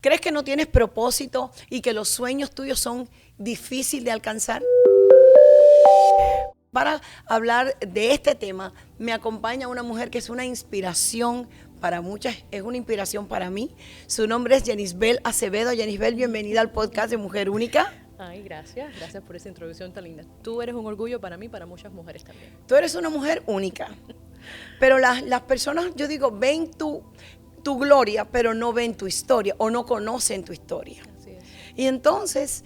¿Crees que no tienes propósito y que los sueños tuyos son difíciles de alcanzar? Para hablar de este tema, me acompaña una mujer que es una inspiración para muchas, es una inspiración para mí. Su nombre es Yenisbel Acevedo. Yenisbel, bienvenida al podcast de Mujer Única. Ay, gracias por esa introducción tan linda. Tú eres un orgullo para mí, para muchas mujeres también. Tú eres una mujer única, pero las personas, yo digo, ven tu gloria, pero no ven tu historia o no conocen tu historia. Así es. Y entonces,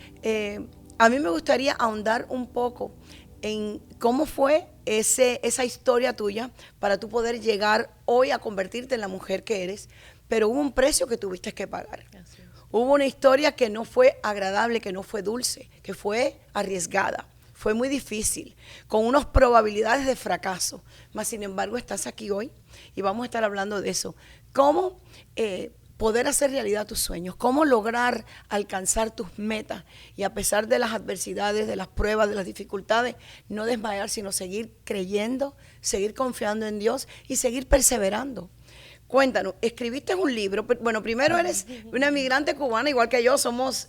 a mí me gustaría ahondar un poco en cómo fue esa historia tuya para tú poder llegar hoy a convertirte en la mujer que eres, pero hubo un precio que tuviste que pagar. Así es. Hubo una historia que no fue agradable, que no fue dulce, que fue arriesgada, fue muy difícil, con unas probabilidades de fracaso. Mas, sin embargo, estás aquí hoy y vamos a estar hablando de eso. Cómo poder hacer realidad tus sueños, cómo lograr alcanzar tus metas y a pesar de las adversidades, de las pruebas, de las dificultades, no desmayar, sino seguir creyendo, seguir confiando en Dios y seguir perseverando. Cuéntanos, escribiste un libro, bueno, primero eres una inmigrante cubana, igual que yo, somos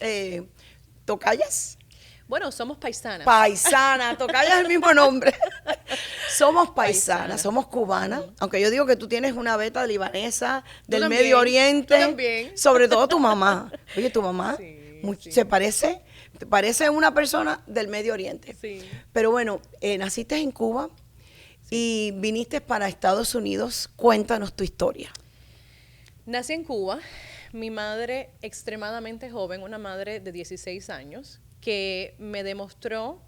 tocayas. Bueno, somos paisanas. Paisana, tocayas el mismo nombre. Somos paisanas, somos cubanas, aunque yo digo que tú tienes una beta libanesa, del también, Medio Oriente, tú también. sobre todo tu mamá. Oye, tu mamá Sí. se parece una persona del Medio Oriente. Sí. Pero bueno, naciste en Cuba y viniste para Estados Unidos. Cuéntanos tu historia. Nací en Cuba, mi madre extremadamente joven, una madre de 16 años, que me demostró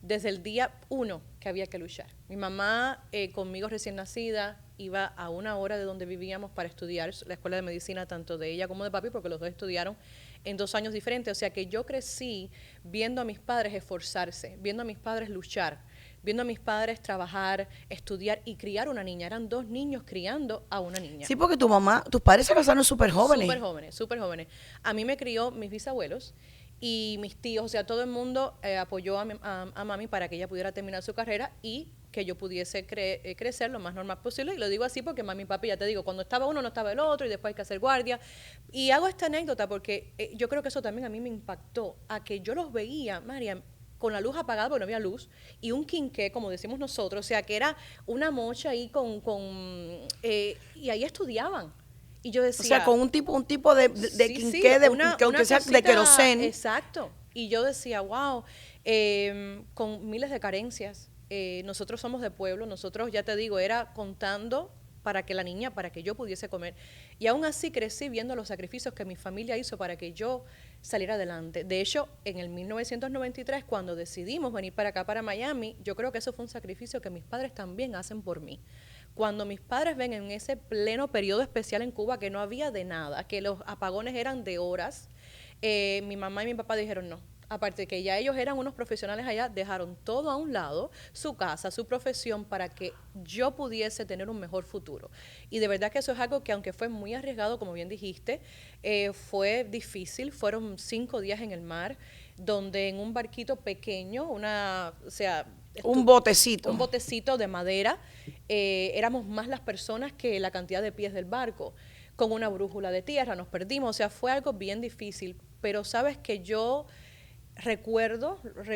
desde el día 1 que había que luchar. Mi mamá, conmigo recién nacida, iba a 1 hora de donde vivíamos para estudiar la escuela de medicina, tanto de ella como de papi, porque los dos estudiaron en 2 años diferentes. O sea que yo crecí viendo a mis padres esforzarse, viendo a mis padres luchar, viendo a mis padres trabajar, estudiar y criar una niña. Eran 2 niños criando a una niña. Sí, porque tus padres se casaron súper jóvenes. Súper jóvenes, súper jóvenes. A mí me crió mis bisabuelos y mis tíos, o sea, todo el mundo apoyó a mami para que ella pudiera terminar su carrera y que yo pudiese crecer lo más normal posible. Y lo digo así porque mami y papi, ya te digo, cuando estaba uno no estaba el otro y después hay que hacer guardia. Y hago esta anécdota porque yo creo que eso también a mí me impactó, a que yo los veía, Mariam, con la luz apagada porque no había luz, y un quinqué, como decimos nosotros, o sea, que era una mocha ahí y ahí estudiaban. Y yo decía... O sea, con un tipo de quinqué, que aunque sea de queroseno. Exacto. Y yo decía, wow, con miles de carencias. Nosotros somos de pueblo, nosotros, ya te digo, era contando para que yo pudiese comer. Y aún así crecí viendo los sacrificios que mi familia hizo para que yo saliera adelante. De hecho, en el 1993, cuando decidimos venir para acá, para Miami, yo creo que eso fue un sacrificio que mis padres también hacen por mí. Cuando mis padres ven en ese pleno periodo especial en Cuba que no había de nada, que los apagones eran de horas, mi mamá y mi papá dijeron no. Aparte de que ya ellos eran unos profesionales allá, dejaron todo a un lado, su casa, su profesión, para que yo pudiese tener un mejor futuro. Y de verdad que eso es algo que, aunque fue muy arriesgado, como bien dijiste, fue difícil. Fueron 5 días en el mar, donde en un barquito pequeño, Un botecito. Un botecito de madera, éramos más las personas que la cantidad de pies del barco. Con una brújula de tierra nos perdimos, o sea, fue algo bien difícil. Pero sabes que yo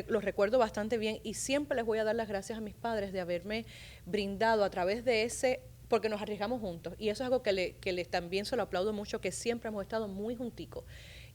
los recuerdo bastante bien y siempre les voy a dar las gracias a mis padres de haberme brindado a través de porque nos arriesgamos juntos. Y eso es algo que les también se lo aplaudo mucho, que siempre hemos estado muy junticos.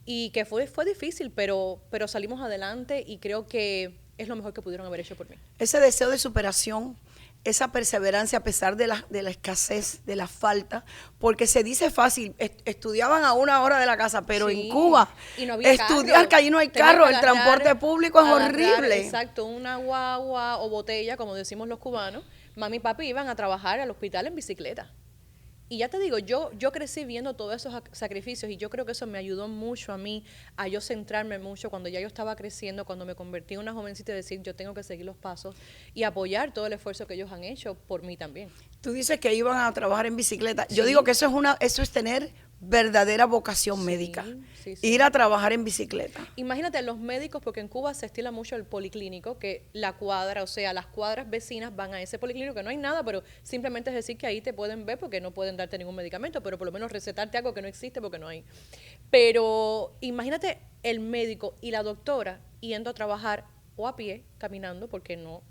Y que fue difícil, pero salimos adelante y creo que es lo mejor que pudieron haber hecho por mí. Ese deseo de superación, esa perseverancia a pesar de la escasez, de la falta, porque se dice fácil, estudiaban a 1 hora de la casa, pero Sí, en Cuba, y no había estudiar carro. que allí no hay Tenías carro, que el transporte público es horrible. Exacto, una guagua o botella, como decimos los cubanos. Mami y papi iban a trabajar al hospital en bicicleta. Y ya te digo, yo crecí viendo todos esos sacrificios y yo creo que eso me ayudó mucho a mí, a yo centrarme mucho cuando ya yo estaba creciendo, cuando me convertí en una jovencita y decir, yo tengo que seguir los pasos y apoyar todo el esfuerzo que ellos han hecho por mí también. Tú dices que iban a trabajar en bicicleta. Sí. Yo digo que eso es tener verdadera vocación médica. Sí. Ir a trabajar en bicicleta. Imagínate los médicos, porque en Cuba se estila mucho el policlínico, que la cuadra, o sea, las cuadras vecinas van a ese policlínico, que no hay nada, pero simplemente es decir que ahí te pueden ver porque no pueden darte ningún medicamento, pero por lo menos recetarte algo que no existe porque no hay. Pero imagínate el médico y la doctora yendo a trabajar o a pie, caminando, porque no,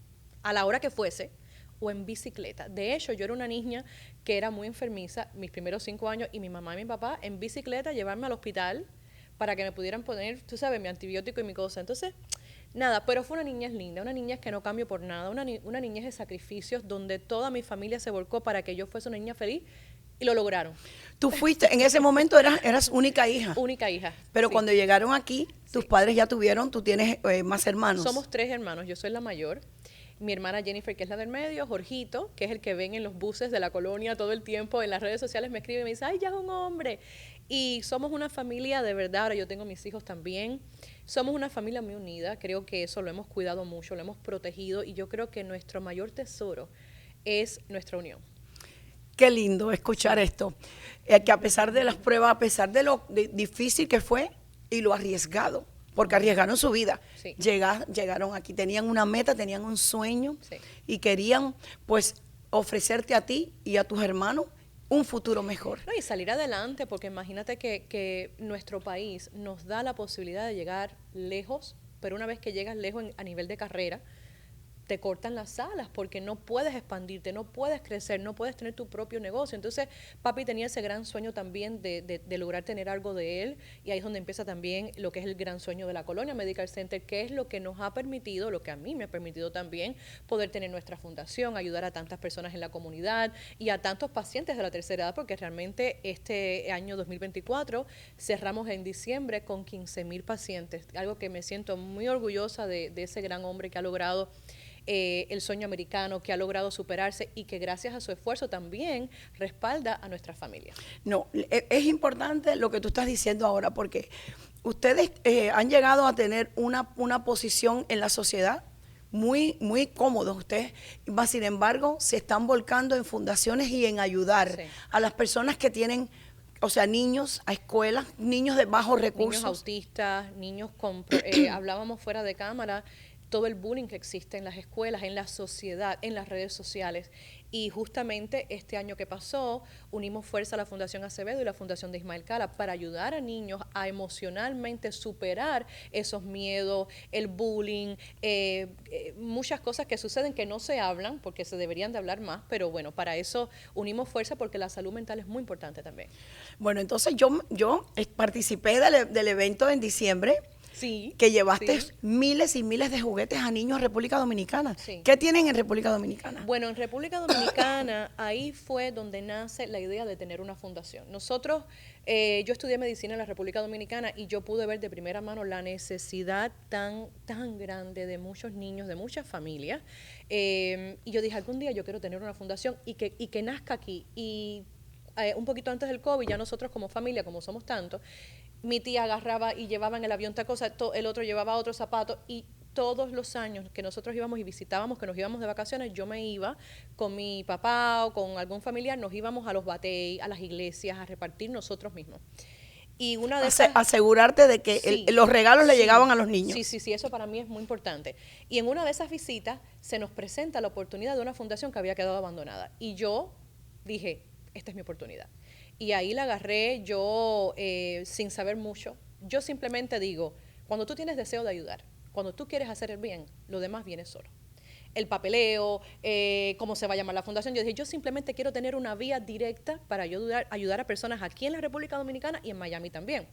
a la hora que fuese, o en bicicleta. De hecho, yo era una niña que era muy enfermiza mis primeros 5 años y mi mamá y mi papá en bicicleta llevarme al hospital para que me pudieran poner, tú sabes, mi antibiótico y mi cosa. Entonces, nada, pero fue una niñez linda, una niñez que no cambio por nada, una niñez de sacrificios donde toda mi familia se volcó para que yo fuese una niña feliz y lo lograron. Tú fuiste, en ese momento eras única hija. Única hija. Pero sí. cuando llegaron aquí, tus padres ya tuvieron, tú tienes más hermanos. Somos 3 hermanos, yo soy la mayor. Mi hermana Jennifer, que es la del medio, Jorgito, que es el que ven en los buses de la colonia todo el tiempo, en las redes sociales me escribe y me dice, ay, ya es un hombre. Y somos una familia de verdad, ahora yo tengo mis hijos también, somos una familia muy unida, creo que eso lo hemos cuidado mucho, lo hemos protegido y yo creo que nuestro mayor tesoro es nuestra unión. Qué lindo escuchar esto, que a pesar de las pruebas, a pesar de lo difícil que fue y lo arriesgado, porque arriesgaron su vida. Sí. Llegaron aquí, tenían una meta, tenían un sueño Sí. y querían pues ofrecerte a ti y a tus hermanos un futuro mejor. No, y salir adelante, porque imagínate que nuestro país nos da la posibilidad de llegar lejos, pero una vez que llegas lejos a nivel de carrera, te cortan las alas porque no puedes expandirte, no puedes crecer, no puedes tener tu propio negocio. Entonces, papi tenía ese gran sueño también de lograr tener algo de él y ahí es donde empieza también lo que es el gran sueño de la Colonia Medical Center, que es lo que nos ha permitido, lo que a mí me ha permitido también poder tener nuestra fundación, ayudar a tantas personas en la comunidad y a tantos pacientes de la tercera edad, porque realmente este año 2024 cerramos en diciembre con 15,000 pacientes, algo que me siento muy orgullosa de ese gran hombre que ha logrado el sueño americano, que ha logrado superarse y que gracias a su esfuerzo también respalda a nuestra familia. No, es importante lo que tú estás diciendo ahora, porque ustedes han llegado a tener una posición en la sociedad muy, muy cómodos. Ustedes, más sin embargo, se están volcando en fundaciones y en ayudar Sí. a las personas que tienen, o sea, niños a escuelas, niños de bajos recursos. Niños autistas, niños con, hablábamos fuera de cámara, todo el bullying que existe en las escuelas, en la sociedad, en las redes sociales. Y justamente este año que pasó, unimos fuerza a la Fundación Acevedo y la Fundación de Ismael Cala para ayudar a niños a emocionalmente superar esos miedos, el bullying, muchas cosas que suceden que no se hablan porque se deberían de hablar más, pero bueno, para eso unimos fuerza porque la salud mental es muy importante también. Bueno, entonces yo participé del evento en diciembre. Sí. Que llevaste sí. miles y miles de juguetes a niños a República Dominicana. Sí. ¿Qué tienen en República Dominicana? Bueno, en República Dominicana, ahí fue donde nace la idea de tener una fundación. Nosotros, yo estudié medicina en la República Dominicana y yo pude ver de primera mano la necesidad tan grande de muchos niños, de muchas familias. Y yo dije, algún día yo quiero tener una fundación y que nazca aquí. Y un poquito antes del COVID, ya nosotros como familia, como somos tantos, mi tía agarraba y llevaba en el avión tal cosa, el otro llevaba otro zapato y todos los años que nosotros íbamos y visitábamos, que nos íbamos de vacaciones, yo me iba con mi papá o con algún familiar, nos íbamos a los bateis, a las iglesias, a repartir nosotros mismos. Y una de esas, asegurarte de que sí, los regalos le sí, llegaban a los niños. Sí, eso para mí es muy importante. Y en una de esas visitas se nos presenta la oportunidad de una fundación que había quedado abandonada. Y yo dije, esta es mi oportunidad. Y ahí la agarré yo sin saber mucho. Yo simplemente digo, cuando tú tienes deseo de ayudar, cuando tú quieres hacer el bien, lo demás viene solo. El papeleo, cómo se va a llamar la fundación. Yo dije, yo simplemente quiero tener una vía directa para ayudar a personas aquí en la República Dominicana y en Miami también.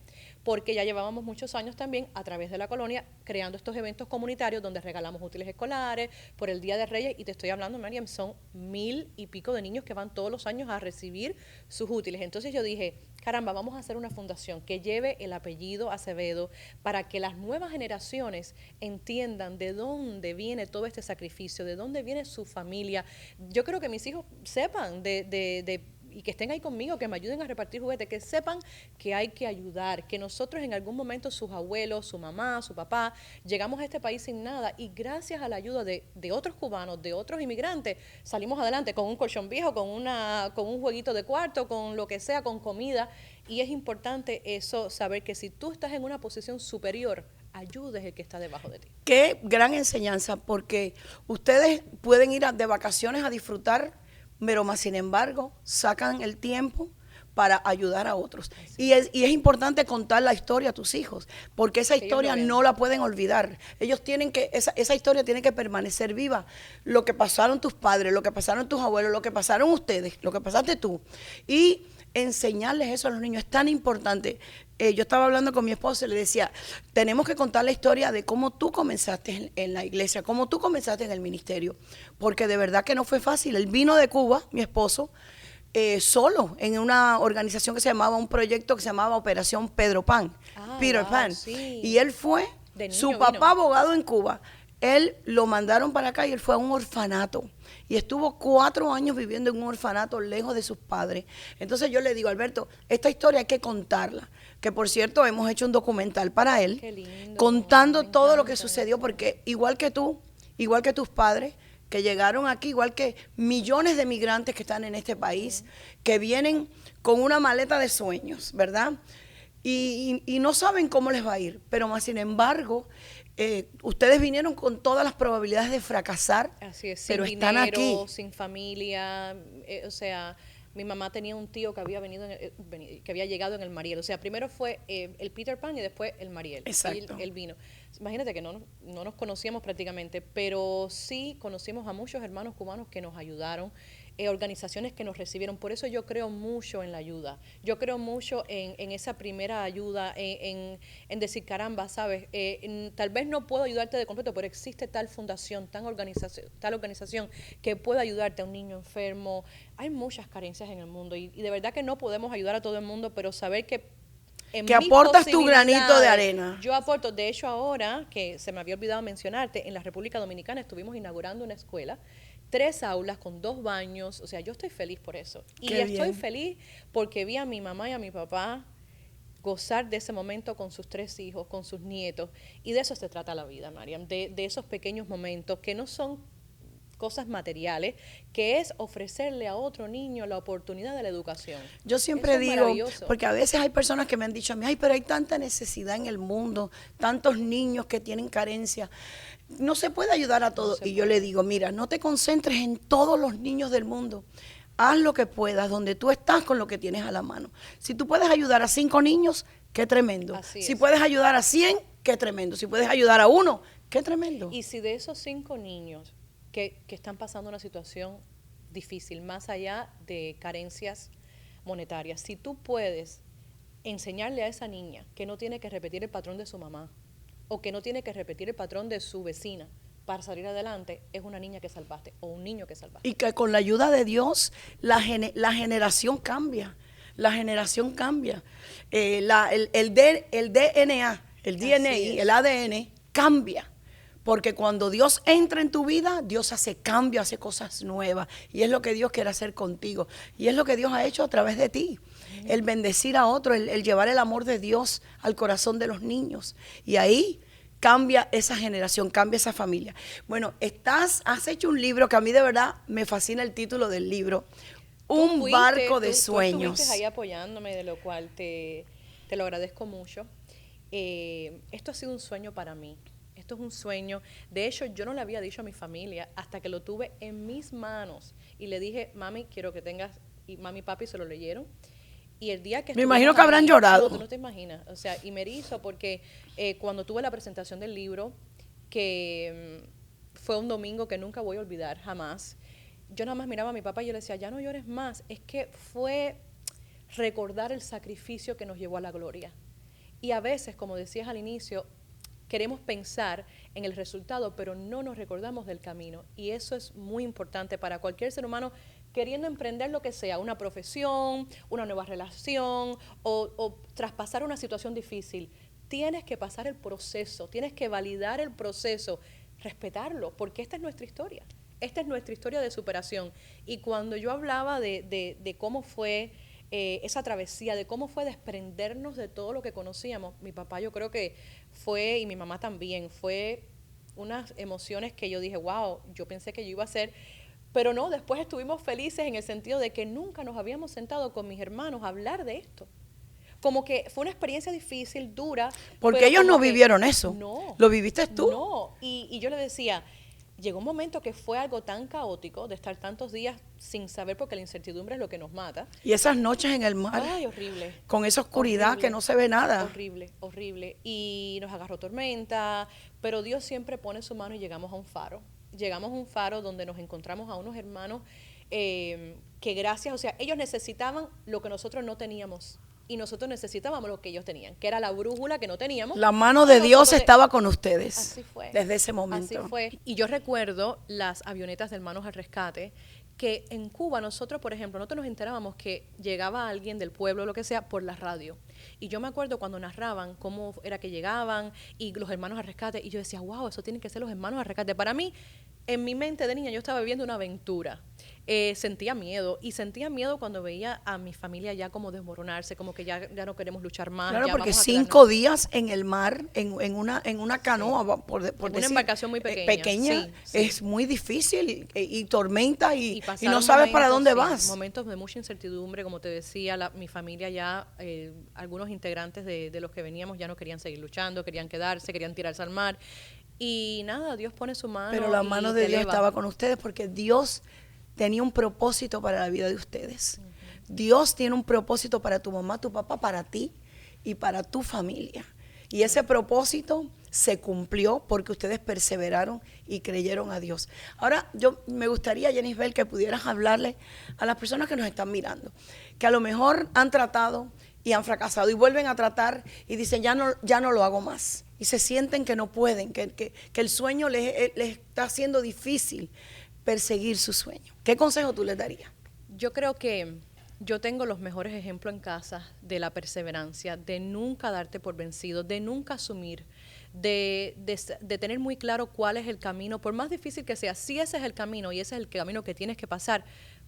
Porque ya llevábamos muchos años también a través de la colonia creando estos eventos comunitarios donde regalamos útiles escolares por el Día de Reyes. Y te estoy hablando, Mariam, son 1,000 y pico de niños que van todos los años a recibir sus útiles. Entonces yo dije, caramba, vamos a hacer una fundación que lleve el apellido Acevedo para que las nuevas generaciones entiendan de dónde viene todo este sacrificio, de dónde viene su familia. Yo creo que mis hijos sepan y que estén ahí conmigo, que me ayuden a repartir juguetes, que sepan que hay que ayudar, que nosotros en algún momento sus abuelos, su mamá, su papá, llegamos a este país sin nada y gracias a la ayuda de otros cubanos, de otros inmigrantes, salimos adelante con un colchón viejo, con un jueguito de cuarto, con lo que sea, con comida. Y es importante eso, saber que si tú estás en una posición superior, ayudes el que está debajo de ti. Qué gran enseñanza, porque ustedes pueden ir de vacaciones a disfrutar, pero más sin embargo sacan el tiempo para ayudar a otros. Y es importante contar la historia a tus hijos, porque esa historia no la pueden olvidar. Ellos tienen que, esa historia tiene que permanecer viva. Lo que pasaron tus padres, lo que pasaron tus abuelos, lo que pasaron ustedes, lo que pasaste tú. Y enseñarles eso a los niños es tan importante. Yo estaba hablando con mi esposo y le decía, tenemos que contar la historia de cómo tú comenzaste en la iglesia, cómo tú comenzaste en el ministerio, porque de verdad que no fue fácil. Él vino de Cuba, mi esposo, solo en una organización que se llamaba, un proyecto que se llamaba Operación Pedro Pan, Peter Pan. Sí. Y él fue, su papá abogado en Cuba, él lo mandaron para acá y él fue a un orfanato. Y estuvo 4 años viviendo en un orfanato lejos de sus padres. Entonces yo le digo, Alberto, esta historia hay que contarla. Que por cierto, hemos hecho un documental para él, contando todo lo que sucedió, porque igual que tú, igual que tus padres, que llegaron aquí, igual que millones de migrantes que están en este país, que vienen con una maleta de sueños, ¿verdad? Y no saben cómo les va a ir, pero más sin embargo, ustedes vinieron con todas las probabilidades de fracasar, así es, pero sin están dinero, aquí. sin familia, o sea, mi mamá tenía un tío que había que había llegado en el Mariel. O sea, primero fue el Peter Pan y después el Mariel. Exacto. Él vino. Imagínate que no nos conocíamos prácticamente, pero sí conocimos a muchos hermanos cubanos que nos ayudaron, organizaciones que nos recibieron. Por eso yo creo mucho en la ayuda. Yo creo mucho en esa primera ayuda, en decir, caramba, ¿sabes? Tal vez no puedo ayudarte de completo, pero existe tal fundación, tal organización que puede ayudarte a un niño enfermo. Hay muchas carencias en el mundo y de verdad que no podemos ayudar a todo el mundo, pero saber que aportas tu granito de arena. Yo aporto. De hecho, ahora, que se me había olvidado mencionarte, en la República Dominicana estuvimos inaugurando una escuela, 3 aulas con 2 baños. O sea, yo estoy feliz por eso. Y estoy feliz porque vi a mi mamá y a mi papá gozar de ese momento con sus 3 hijos, con sus nietos. Y de eso se trata la vida, Mariam, de esos pequeños momentos que no son cosas materiales, que es ofrecerle a otro niño la oportunidad de la educación. Yo siempre digo, porque a veces hay personas que me han dicho a mí, ay, pero hay tanta necesidad en el mundo, tantos niños que tienen carencia, no se puede ayudar a todos. Y yo le digo, mira, no te concentres en todos los niños del mundo, haz lo que puedas, donde tú estás con lo que tienes a la mano. Si tú puedes ayudar a 5 niños, qué tremendo. Si puedes ayudar a 100, qué tremendo. Si puedes ayudar a 1, qué tremendo. Y si de esos 5 niños que están pasando una situación difícil, más allá de carencias monetarias, si tú puedes enseñarle a esa niña que no tiene que repetir el patrón de su mamá o que no tiene que repetir el patrón de su vecina para salir adelante, es una niña que salvaste o un niño que salvaste. Y que con la ayuda de Dios la generación cambia, la generación cambia. El DNA, el ADN cambia. Porque cuando Dios entra en tu vida, Dios hace cambio, hace cosas nuevas. Y es lo que Dios quiere hacer contigo. Y es lo que Dios ha hecho a través de ti. El bendecir a otro, el llevar el amor de Dios al corazón de los niños. Y ahí cambia esa generación, cambia esa familia. Bueno, has hecho un libro que a mí de verdad me fascina el título del libro. Un barco de sueños. Tú estuviste ahí apoyándome, de lo cual te lo agradezco mucho. Esto ha sido un sueño para mí. Esto es un sueño. De hecho, yo no le había dicho a mi familia hasta que lo tuve en mis manos. Y le dije, mami, quiero que tengas... Y mami y papi se lo leyeron. Y el día que... Me imagino que habrán llorado. Tú no te imaginas. O sea, y me erizo porque cuando tuve la presentación del libro, que fue un domingo que nunca voy a olvidar, jamás, yo nada más miraba a mi papá y yo le decía, ya no llores más. Es que fue recordar el sacrificio que nos llevó a la gloria. Y a veces, como decías al inicio, queremos pensar en el resultado, pero no nos recordamos del camino. Y eso es muy importante para cualquier ser humano queriendo emprender lo que sea, una profesión, una nueva relación o traspasar una situación difícil. Tienes que pasar el proceso, tienes que validar el proceso, respetarlo, porque esta es nuestra historia. Esta es nuestra historia de superación. Y cuando yo hablaba de cómo fue esa travesía, de cómo fue desprendernos de todo lo que conocíamos, mi papá yo creo que fue, y mi mamá también, fue unas emociones que yo dije, wow, yo pensé que yo iba a ser, pero no, después estuvimos felices en el sentido de que nunca nos habíamos sentado con mis hermanos a hablar de esto. Como que fue una experiencia difícil, dura. Porque ellos no vivieron eso. No. ¿Lo viviste tú? No, y yo le decía, llegó un momento que fue algo tan caótico de estar tantos días sin saber, porque la incertidumbre es lo que nos mata. Y esas noches en el mar. Ay, horrible. Con esa oscuridad Horrible, que no se ve nada. horrible, horrible. Y nos agarró tormenta, pero Dios siempre pone su mano y llegamos a un faro. Llegamos a un faro donde nos encontramos a unos hermanos que gracias, o sea, ellos necesitaban lo que nosotros no teníamos. Y nosotros necesitábamos lo que ellos tenían, que era la brújula que no teníamos. La mano de Dios estaba con ustedes. Así fue. Desde ese momento. Así fue. Y yo recuerdo las avionetas de Hermanos al Rescate, que en Cuba nosotros, por ejemplo, nosotros nos enterábamos que llegaba alguien del pueblo, lo que sea, por la radio. Y yo me acuerdo cuando narraban cómo era que llegaban y los Hermanos al Rescate, y yo decía, wow, eso tienen que ser los Hermanos al Rescate. Para mí, en mi mente de niña, yo estaba viviendo una aventura. Sentía miedo, y sentía miedo cuando veía a mi familia ya como desmoronarse, como que ya no queremos luchar más. Claro, ya porque vamos a 5 quedarnos. días en el mar, en una canoa, por Una decir, embarcación muy pequeña. Sí, sí. es muy difícil, y tormenta, y pasaron no sabes para dónde momentos, vas. sí, momentos de mucha incertidumbre, como te decía, mi familia ya, algunos integrantes de los que veníamos ya no querían seguir luchando, querían quedarse, querían tirarse al mar. Y nada, Dios pone su mano. Pero la mano y de te Dios eleva. estaba con ustedes, porque Dios tenía un propósito para la vida de ustedes. Dios tiene un propósito para tu mamá, tu papá, para ti y para tu familia. Y ese propósito se cumplió porque ustedes perseveraron y creyeron a Dios. Ahora, yo me gustaría, Jennifer, que pudieras hablarle a las personas que nos están mirando, que a lo mejor han tratado y han fracasado y vuelven a tratar y dicen, ya no lo hago más. Y se sienten que no pueden, que el sueño les está haciendo difícil perseguir su sueño. ¿Qué consejo tú les darías? Yo creo que yo tengo los mejores ejemplos en casa de la perseverancia, de nunca darte por vencido, de nunca asumir, de tener muy claro cuál es el camino, por más difícil que sea. Si ese es el camino y ese es el camino que tienes que pasar,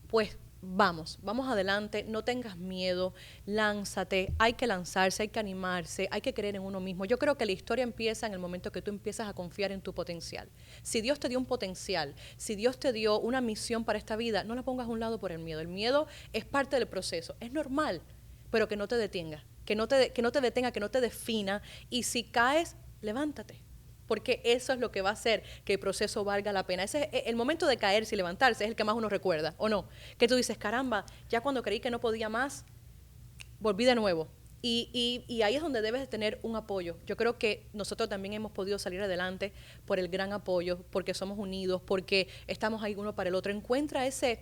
pues vamos adelante, no tengas miedo, lánzate, hay que lanzarse, hay que animarse, hay que creer en uno mismo. Yo creo que la historia empieza en el momento que tú empiezas a confiar en tu potencial. Si Dios te dio un potencial, si Dios te dio una misión para esta vida, no la pongas a un lado por el miedo. El miedo es parte del proceso, es normal, pero que no te detenga, que no te detenga, que no te defina, y si caes, levántate. Porque eso es lo que va a hacer que el proceso valga la pena. Ese es el momento de caerse y levantarse, es el que más uno recuerda, ¿o no? Que tú dices, caramba, ya cuando creí que no podía más, volví de nuevo. Y ahí es donde debes de tener un apoyo. Yo creo que nosotros también hemos podido salir adelante por el gran apoyo, porque somos unidos, porque estamos ahí uno para el otro. Encuentra ese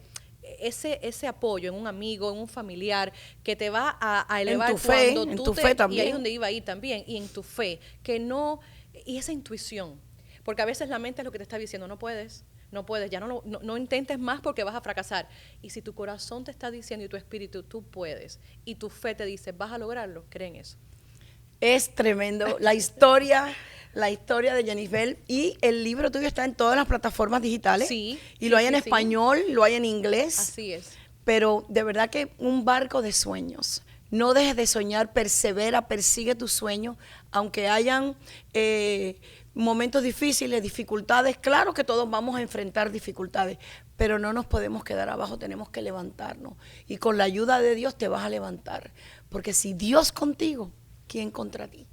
apoyo en un amigo, en un familiar, que te va a elevar en tu fe, cuando en tú tu fe también. Y ahí es donde iba a ir también, y en tu fe, que no, y esa intuición, porque a veces la mente es lo que te está diciendo, no puedes, ya no intentes más porque vas a fracasar. Y si tu corazón te está diciendo y tu espíritu, tú puedes, y tu fe te dice, vas a lograrlo, cree en eso. Es tremendo. La historia de Jennifer, y el libro tuyo está en todas las plataformas digitales. Sí. Y lo hay en sí. español, lo hay en inglés. Así es. Pero de verdad que un barco de sueños. No dejes de soñar, persevera, persigue tus sueños, aunque hayan momentos difíciles, dificultades. Claro que todos vamos a enfrentar dificultades, pero no nos podemos quedar abajo, tenemos que levantarnos. Y con la ayuda de Dios te vas a levantar. Porque si Dios contigo, ¿quién contra ti?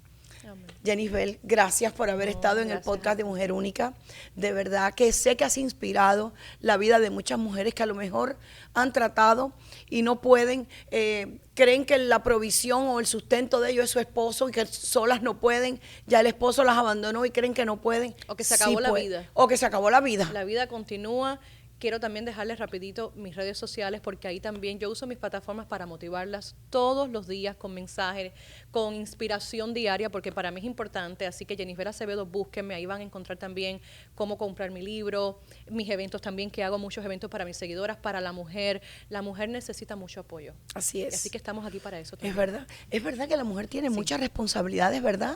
Amén. Jennifer, gracias por haber estado en el podcast de Mujer Única. De verdad que sé que has inspirado la vida de muchas mujeres que a lo mejor han tratado y no pueden, creen que la provisión o el sustento de ellos es su esposo y que solas no pueden, ya el esposo las abandonó y creen que no pueden. O que se acabó la vida. O que se acabó la vida. La vida continúa. Quiero también dejarles rapidito mis redes sociales, porque ahí también yo uso mis plataformas para motivarlas todos los días con mensajes, con inspiración diaria, porque para mí es importante. Así que Jennifer Acevedo, búsquenme, ahí van a encontrar también cómo comprar mi libro, mis eventos también, que hago muchos eventos para mis seguidoras, para la mujer. La mujer necesita mucho apoyo. Así es. Así que estamos aquí para eso también. Es verdad que la mujer tiene muchas responsabilidades, ¿verdad?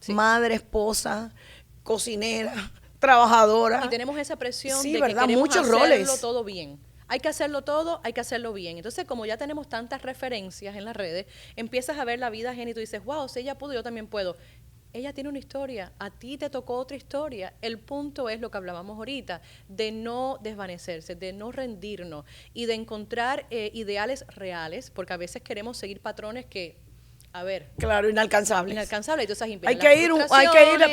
Sí. Madre, esposa, cocinera, trabajadora. Y tenemos esa presión sí, de ¿verdad? que queremos Muchos hacerlo roles. todo bien. Hay que hacerlo todo, hay que hacerlo bien. Entonces, como ya tenemos tantas referencias en las redes, empiezas a ver la vida ajena y tú dices, wow, si ella pudo, yo también puedo. Ella tiene una historia, a ti te tocó otra historia. El punto es lo que hablábamos ahorita, de no desvanecerse, de no rendirnos y de encontrar ideales reales, porque a veces queremos seguir patrones que a ver, Claro, inalcanzable. inalcanzable. Entonces Hay que ir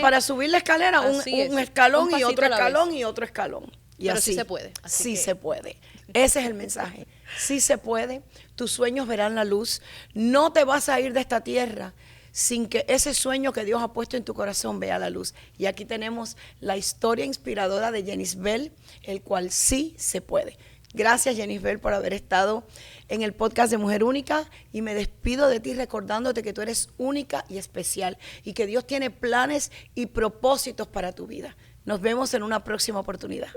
para subir la escalera Así es, un escalón un y otro pasito a la escalón vez. y otro escalón. Y Pero así. sí se puede, así Sí que- se puede. Ese es el mensaje. Sí se puede. Tus sueños verán la luz. No te vas a ir de esta tierra sin que ese sueño que Dios ha puesto en tu corazón vea la luz. Y aquí tenemos la historia inspiradora de Jenisbel, el cual sí se puede. Gracias, Jenisbel, por haber estado en el podcast de Mujer Única, y me despido de ti recordándote que tú eres única y especial y que Dios tiene planes y propósitos para tu vida. Nos vemos en una próxima oportunidad.